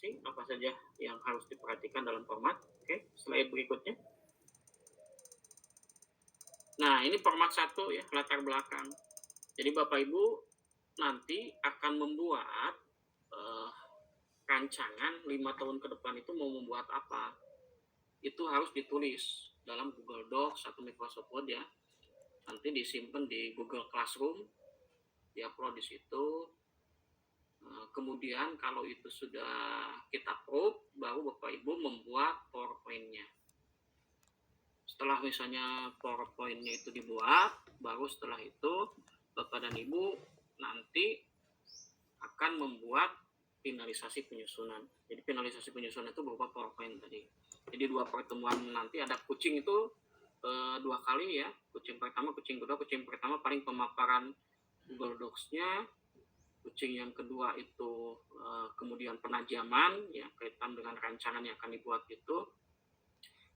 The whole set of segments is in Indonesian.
masing-masing, apa saja yang harus diperhatikan dalam format. Oke, slide berikutnya. Nah, ini format 1 ya, latar belakang. Jadi Bapak Ibu nanti akan membuat rancangan 5 tahun ke depan itu mau membuat apa. Itu harus ditulis dalam Google Docs atau Microsoft Word ya. Nanti disimpan di Google Classroom, diupload di situ. Kemudian kalau itu sudah kita approve, baru Bapak Ibu membuat PowerPoint-nya. Setelah misalnya PowerPoint-nya itu dibuat, baru setelah itu Bapak dan Ibu nanti akan membuat finalisasi penyusunan. Jadi finalisasi penyusunan itu berupa PowerPoint tadi. Jadi 2 pertemuan nanti ada kucing itu 2 kali ya. Kucing pertama, kucing kedua. Kucing pertama paling pemaparan Google Docs-nya. Kucing yang kedua itu kemudian penajaman ya, kaitan dengan rancangan yang akan dibuat itu.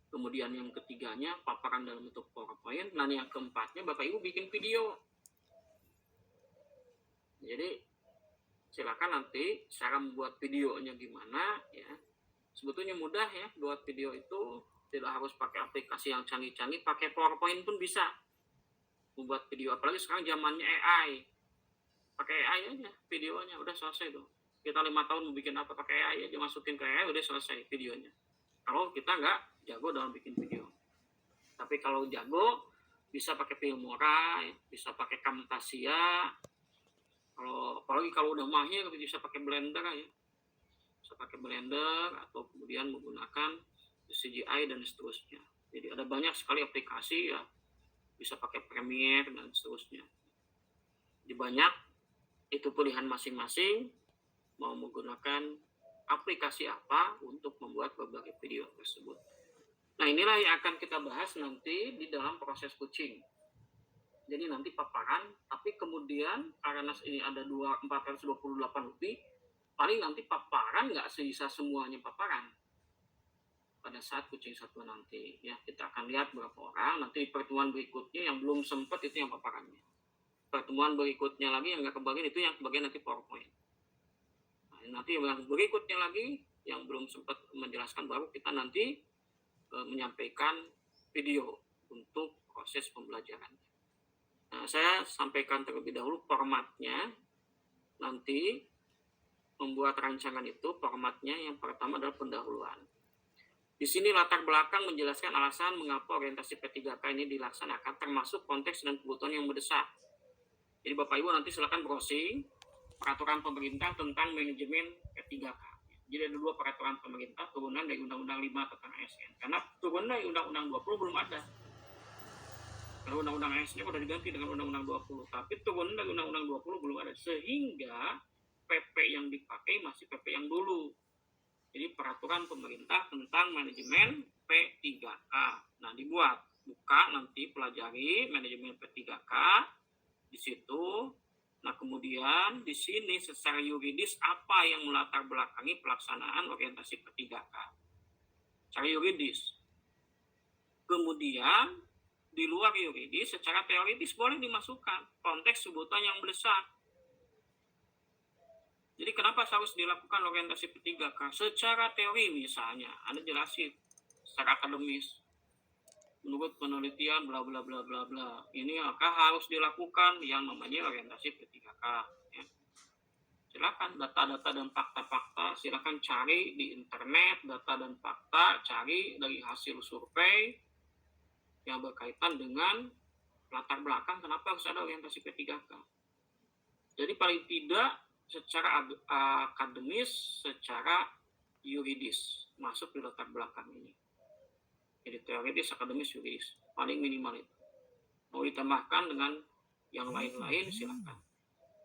Kemudian yang ketiganya paparan dalam bentuk PowerPoint. Nah, yang keempatnya Bapak Ibu bikin video. Jadi silakan nanti cara membuat videonya gimana ya. Sebetulnya mudah ya, buat video itu tidak harus pakai aplikasi yang canggih-canggih, pakai PowerPoint pun bisa membuat video. Apalagi sekarang zamannya AI, pakai AI aja videonya udah selesai tuh. Kita 5 tahun mau bikin apa, pakai AI aja, masukin ke AI udah selesai videonya. Kalau kita nggak jago dalam bikin video, tapi kalau jago bisa pakai Filmora, bisa pakai Camtasia. Apalagi kalau udah mahir bisa pakai Blender ya, bisa pakai Blender atau kemudian menggunakan CGI dan seterusnya. Jadi ada banyak sekali aplikasi ya, bisa pakai Premiere dan seterusnya. Jadi banyak, itu pilihan masing-masing mau menggunakan aplikasi apa untuk membuat berbagai video tersebut. Nah, inilah yang akan kita bahas nanti di dalam proses coaching. Jadi nanti paparan, tapi kemudian karena ini ada 428 lebih, paling nanti paparan nggak bisa semuanya paparan. Pada saat coaching 1 nanti, ya kita akan lihat berapa orang, nanti pertemuan berikutnya yang belum sempat itu yang paparannya. Pertemuan berikutnya lagi yang nggak kebagian, itu yang kebagian nanti PowerPoint. Nah, nanti yang berikutnya lagi, yang belum sempat menjelaskan, baru kita nanti menyampaikan video untuk proses pembelajarannya. Nah, saya sampaikan terlebih dahulu formatnya. Nanti membuat rancangan itu formatnya yang pertama adalah pendahuluan. Di sini latar belakang menjelaskan alasan mengapa orientasi P3K ini dilaksanakan, termasuk konteks dan kebutuhan yang mendesak. Jadi Bapak Ibu nanti silakan browsing peraturan pemerintah tentang manajemen P3K. Jadi ada 2 peraturan pemerintah turunan dari Undang-Undang 5 tentang ASN. Karena turunan dari Undang-Undang 20 belum ada. Kalau Undang-Undang ASN udah diganti dengan Undang-Undang 20, tapi turunan dari Undang-Undang 20 belum ada, sehingga PP yang dipakai masih PP yang dulu. Jadi peraturan pemerintah tentang manajemen P3K. Nah, buka nanti pelajari manajemen P3K di situ. Nah, kemudian di sini secara yuridis apa yang melatar belakangi pelaksanaan orientasi P3K? Secara yuridis. Kemudian di luar yuridis, secara teoritis boleh dimasukkan konteks sebutan yang mendesak. Jadi kenapa harus dilakukan orientasi P3K? Secara teori misalnya, Anda jelasin secara akademis. Menurut penelitian bla bla bla bla bla, ini maka harus dilakukan yang namanya orientasi P3K. Ya. Silakan data-data dan fakta-fakta, silakan cari di internet data dan fakta, cari dari hasil survei yang berkaitan dengan latar belakang kenapa harus ada orientasi P3K. Jadi paling tidak secara akademis, secara yuridis masuk di latar belakang ini. Jadi teoritis, akademis, yuridis, paling minimal itu. Mau ditambahkan dengan yang lain-lain silakan.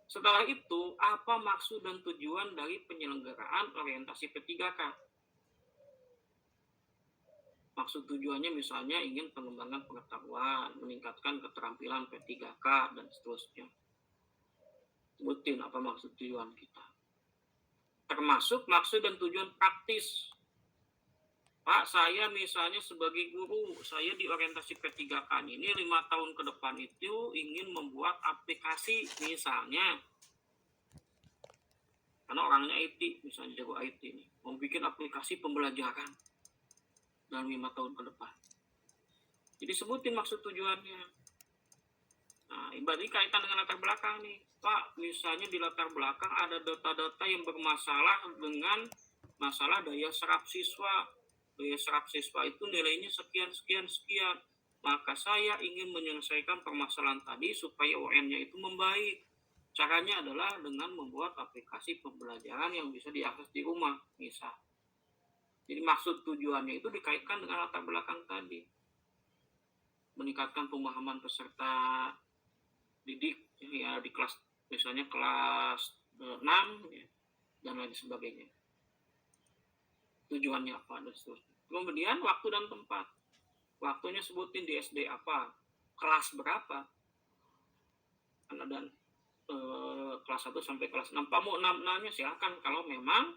Setelah itu, apa maksud dan tujuan dari penyelenggaraan orientasi P3K? Maksud tujuannya misalnya ingin pengembangan pengetahuan, meningkatkan keterampilan P3K, dan seterusnya. Sebutin apa maksud tujuan kita. Termasuk maksud dan tujuan praktis. Pak, saya misalnya sebagai guru, saya di orientasi P3K ini 5 tahun ke depan itu ingin membuat aplikasi misalnya. Karena orangnya IT, misalnya jago IT nih. Mau bikin aplikasi pembelajaran dalam 5 tahun ke depan. Jadi sebutin maksud tujuannya. Nah, berarti kaitan dengan latar belakang nih. Pak, misalnya di latar belakang ada data-data yang bermasalah dengan masalah daya serap siswa. Daya serap siswa itu nilainya sekian. Maka saya ingin menyelesaikan permasalahan tadi supaya UN-nya itu membaik. Caranya adalah dengan membuat aplikasi pembelajaran yang bisa diakses di rumah, misal. Jadi maksud tujuannya itu dikaitkan dengan latar belakang tadi. Meningkatkan pemahaman peserta didik ya, di kelas, misalnya kelas 6 ya, dan lain sebagainya. Tujuannya apa dan seterusnya. Kemudian waktu dan tempat. Waktunya sebutin di SD apa, kelas berapa. Dan kelas 1 sampai kelas 6. Pak mau 6-nya silakan kalau memang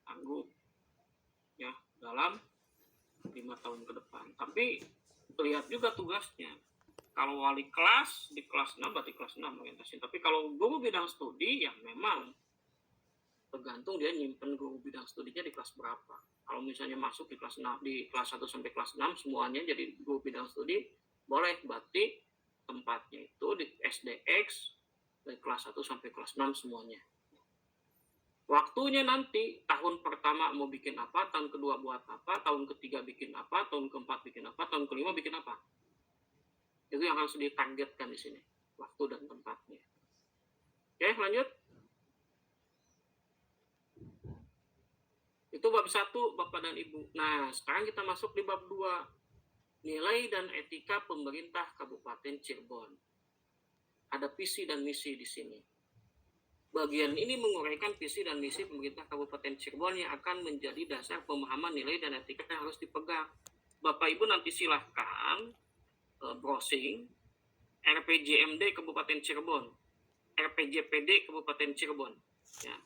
sanggup ya dalam 5 tahun ke depan. Tapi lihat juga tugasnya. Kalau wali kelas di kelas 6 berarti kelas 6 orientasi. Tapi kalau guru bidang studi ya memang tergantung dia nyimpen guru bidang studinya di kelas berapa. Kalau misalnya masuk di kelas 6, di kelas 1 sampai kelas 6 semuanya jadi guru bidang studi, boleh, berarti tempatnya itu di SDX dari kelas 1 sampai kelas 6 semuanya. Waktunya nanti tahun pertama mau bikin apa, tahun kedua buat apa, tahun ketiga bikin apa, tahun keempat bikin apa, tahun kelima bikin apa. Itu yang harus ditargetkan di sini, waktu dan tempatnya. Oke, lanjut. Itu bab 1, Bapak dan Ibu. Nah, sekarang kita masuk di bab 2. Nilai dan etika pemerintah Kabupaten Cirebon. Ada visi dan misi di sini. Bagian ini menguraikan visi dan misi pemerintah Kabupaten Cirebon yang akan menjadi dasar pemahaman nilai dan etika yang harus dipegang. Bapak Ibu nanti silahkan browsing RPJMD Kabupaten Cirebon, RPJPD Kabupaten Cirebon. Ya.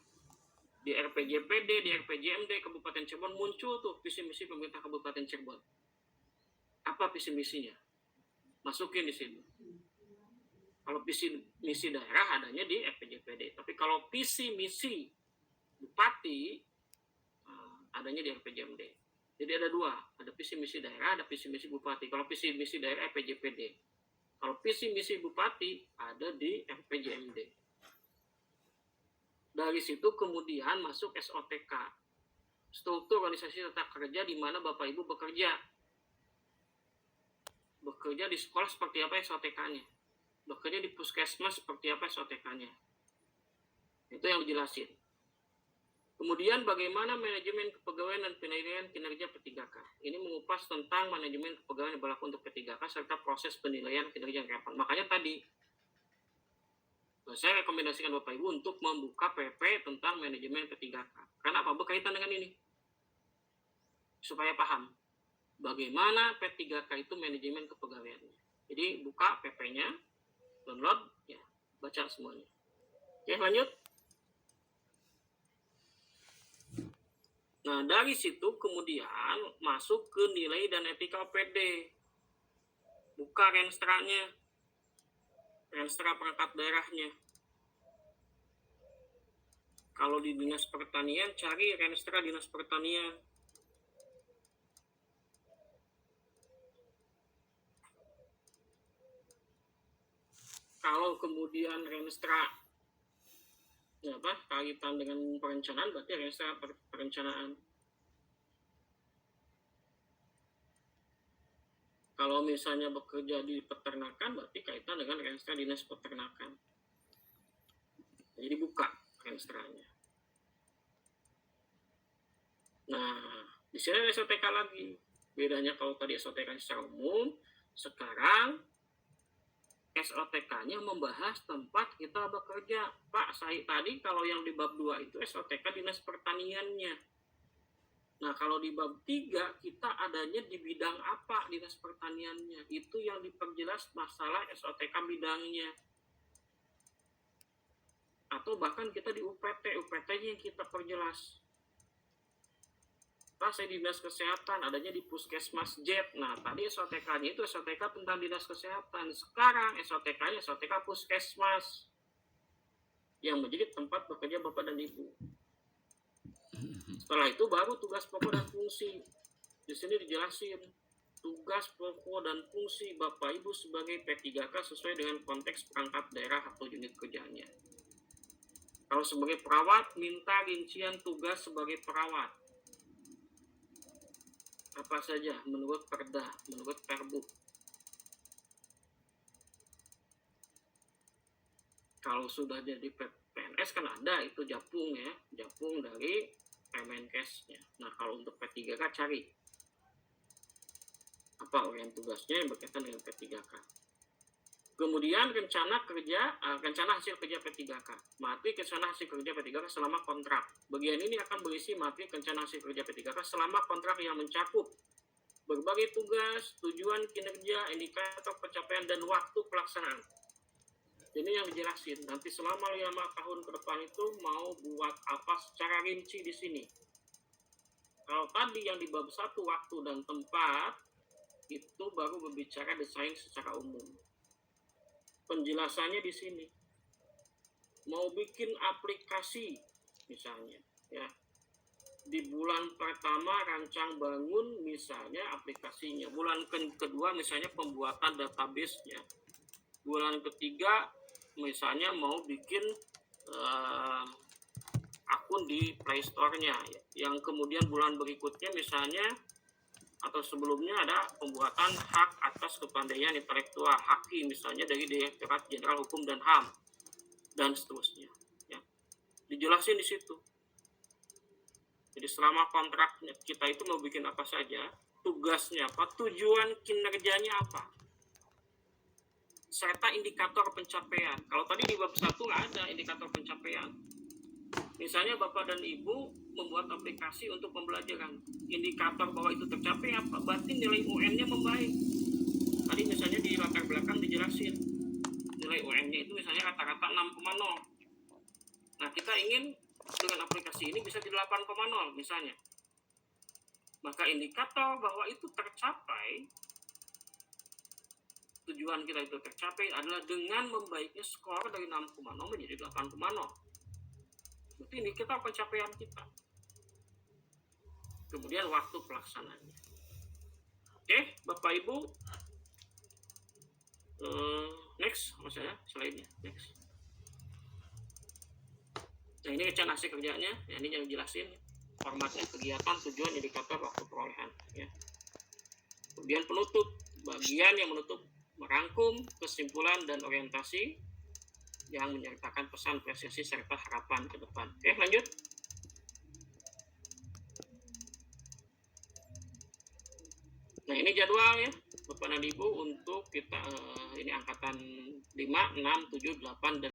Di RPJPD, di RPJMD Kabupaten Cirebon muncul tuh visi misi pemerintah Kabupaten Cirebon. Apa visi misinya? Masukin di sini. Kalau visi misi daerah adanya di RPJPD. Tapi kalau visi misi bupati adanya di RPJMD. Jadi ada 2, ada visi misi daerah, ada visi misi bupati. Kalau visi misi daerah RPJPD. Kalau visi misi bupati ada di RPJMD. Dari situ kemudian masuk SOTK. Struktur organisasi tata kerja di mana Bapak Ibu bekerja. Bekerja di sekolah seperti apa SOTK-nya. Bekerja di puskesmas seperti apa SOTK-nya. Itu yang dijelasin. Kemudian bagaimana manajemen kepegawaian dan penilaian kinerja P3K. Ini mengupas tentang manajemen kepegawaian yang berlaku untuk P3K serta proses penilaian kinerja yang relevan. Makanya tadi saya rekomendasikan Bapak Ibu untuk membuka PP tentang manajemen P3K. Karena apa? Berkaitan dengan ini. Supaya paham bagaimana P3K itu manajemen kepegawaiannya. Jadi buka PP-nya, download, ya, baca semuanya. Oke, lanjut. Nah, dari situ kemudian masuk ke nilai dan etika OPD. Buka renstranya, renstra perangkat daerahnya. Kalau di Dinas Pertanian, cari renstra Dinas Pertanian. Kalau kemudian renstra kaitan dengan perencanaan, berarti renstra perencanaan. Kalau misalnya bekerja di peternakan, berarti kaitan dengan renstra Dinas Peternakan. Jadi buka renstranya. Nah, di sini ada SOTK lagi. Bedanya kalau tadi SOTK secara umum, sekarang SOTK-nya membahas tempat kita bekerja. Pak, saya tadi kalau yang di bab 2 itu SOTK Dinas Pertaniannya. Nah, kalau di bab 3 kita adanya di bidang apa Dinas Pertaniannya. Itu yang diperjelas masalah SOTK bidangnya. Atau bahkan kita di UPT-nya yang kita perjelas. Pak, saya di Dinas Kesehatan, adanya di Puskesmas J. Nah, tadi SOTK-nya itu SOTK tentang Dinas Kesehatan. Sekarang SOTK-nya SOTK Puskesmas. Yang menjadi tempat bekerja Bapak dan Ibu. Setelah itu baru tugas pokok dan fungsi. Di sini dijelasin tugas pokok dan fungsi Bapak Ibu sebagai P3K sesuai dengan konteks perangkat daerah atau unit kerjanya. Kalau sebagai perawat, minta rincian tugas sebagai perawat. Apa saja menurut Perda, menurut Perbu. Kalau sudah jadi PNS kan ada itu japung ya, japung dari Permenkesnya. Nah kalau untuk P3K cari apa organ tugasnya yang berkaitan dengan P3K. Kemudian rencana hasil kerja P3K. Materi rencana hasil kerja P3K selama kontrak. Bagian ini akan berisi materi rencana hasil kerja P3K selama kontrak yang mencakup berbagai tugas, tujuan kinerja, indikator pencapaian, dan waktu pelaksanaan. Ini yang dijelasin. Nanti selama 5 tahun ke depan itu mau buat apa secara rinci di sini. Kalau tadi yang di bab 1 waktu dan tempat, itu baru berbicara desain secara umum. Penjelasannya di sini. Mau bikin aplikasi misalnya, ya. Di bulan pertama rancang bangun misalnya aplikasinya. Bulan kedua misalnya pembuatan database-nya. Bulan ketiga misalnya mau bikin akun di Play Store-nya, ya. Yang kemudian bulan berikutnya misalnya atau sebelumnya ada pembuatan hak atas kepandaian intelektual HAKI misalnya dari Direktorat Jenderal Hukum dan HAM dan seterusnya, ya. Dijelasin di situ. Jadi selama kontrak kita itu mau bikin apa saja, tugasnya apa, tujuan kinerjanya apa, serta indikator pencapaian. Kalau tadi di bab 1 nggak ada indikator pencapaian. Misalnya Bapak dan Ibu membuat aplikasi untuk pembelajaran, indikator bahwa itu tercapai apa? Berarti nilai UN-nya membaik. Tadi misalnya di latar belakang dijelasin nilai UN-nya itu misalnya rata-rata 6,0. Nah kita ingin dengan aplikasi ini bisa di 8,0 misalnya. Maka indikator bahwa itu tercapai, tujuan kita itu tercapai adalah dengan membaiknya skor dari 6,0 menjadi 8,0. Berarti indikator pencapaian kita. Kemudian waktu pelaksanaannya. Oke, Bapak Ibu. Next, maksudnya selainnya. Next. Nah ini rencana hasil kerjanya. Ya, ini yang dijelasin. Formatnya kegiatan, tujuan, indikator, waktu perolehan. Ya. Kemudian penutup. Bagian yang menutup merangkum kesimpulan dan orientasi yang menyertakan pesan, apresiasi, serta harapan ke depan. Oke, lanjut. Nah, ini jadwal ya, Bapak dan Ibu untuk kita ini angkatan 5, 6, 7, 8, dan